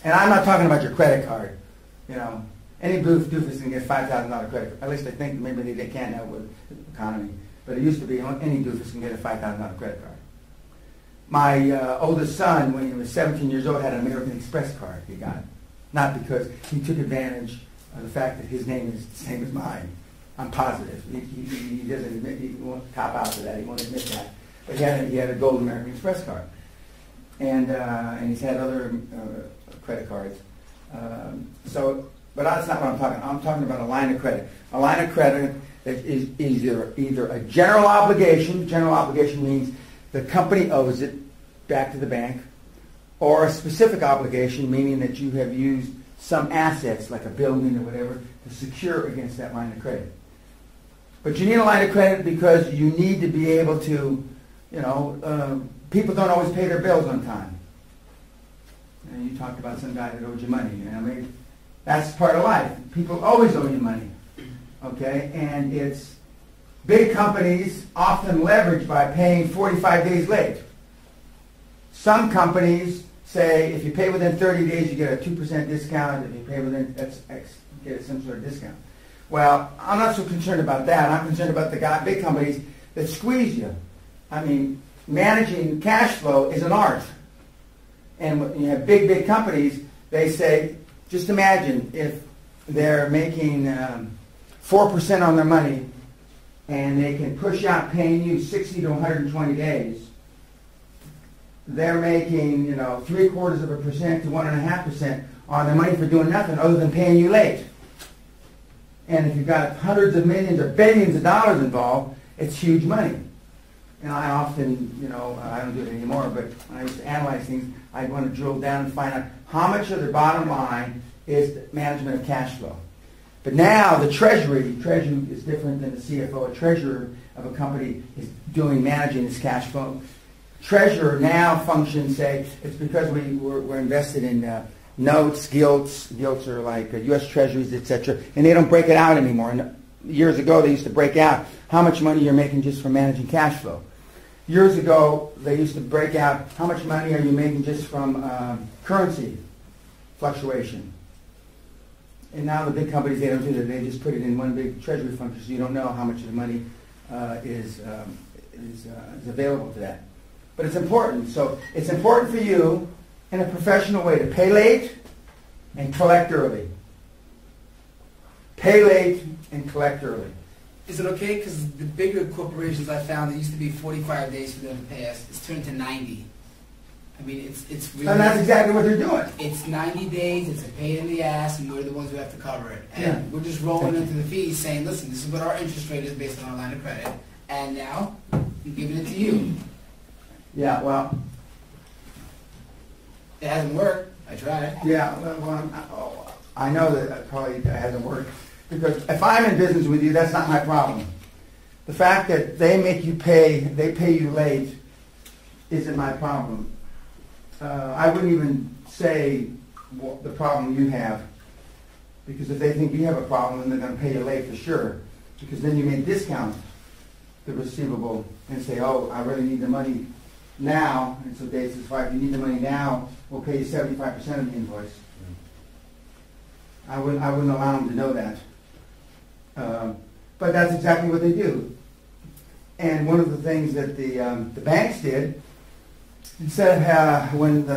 And I'm not talking about your credit card. You know, any doofus can get $5,000 credit. At least I think maybe they can now with the economy. But it used to be any doofus can get a $5,000 credit card. My oldest son, when he was 17 years old, had an American Express card he got. Not because he took advantage of the fact that his name is the same as mine. I'm positive. He doesn't admit, he won't cop out to that. He won't admit that. But he had a gold American Express card. And he's had other credit cards. But that's not what I'm talking about. I'm talking about a line of credit. A line of credit that is either a general obligation. General obligation means the company owes it back to the bank, or a specific obligation, meaning that you have used some assets, like a building or whatever, to secure against that line of credit. But you need a line of credit because you need to be able to, you know, people don't always pay their bills on time. And you talked about some guy that owed you money. You know, maybe that's part of life. People always owe you money. Okay? And it's big companies often leverage by paying 45 days late. Some companies say if you pay within 30 days, you get a 2% discount. If you pay within X, you get some sort of discount. Well, I'm not so concerned about that. I'm concerned about the big companies that squeeze you. I mean, managing cash flow is an art. And when you have big companies, they say, just imagine if they're making 4% on their money and they can push out paying you 60 to 120 days. They're making, you know, 3/4% to 1.5% on their money for doing nothing other than paying you late. And if you've got hundreds of millions or billions of dollars involved, it's huge money. And I often, you know, I don't do it anymore, but when I used to analyze things, I'd want to drill down and find out how much of their bottom line is the management of cash flow. But now the treasury is different than the CFO. A treasurer of a company is managing its cash flow. Treasurer now functions, say, it's because we're invested in notes, gilts. Gilts are like U.S. treasuries, etc. And they don't break it out anymore. And years ago, they used to break out how much money you're making just from managing cash flow. Years ago, they used to break out how much money are you making just from currency fluctuation. And now the big companies, they don't do that. They just put it in one big treasury function, so you don't know how much of the money is available to that. But it's important. So it's important for you in a professional way to pay late and collect early. Pay late and collect early. Is it okay? Because the bigger corporations I found, it used to be 45 days for them to pay us. It's turned to 90. I mean, it's really... And that's exactly what they're doing. It's 90 days, it's a pain in the ass, and we're the ones who have to cover it. And yeah. We're just rolling into the fees saying, listen, this is what our interest rate is based on our line of credit, and now we're giving it to you. Yeah, well... It hasn't worked. I tried. Yeah, well, I know that probably hasn't worked. Because if I'm in business with you, that's not my problem. The fact that they make you pay, they pay you late, isn't my problem. I wouldn't even say the problem you have. Because if they think you have a problem, then they're going to pay you late for sure. Because then you may discount the receivable and say, oh, I really need the money now. And so Dave says, if you need the money now, we'll pay you 75% of the invoice. I wouldn't allow them to know that. But that's exactly what they do. And one of the things that the banks did, instead of when the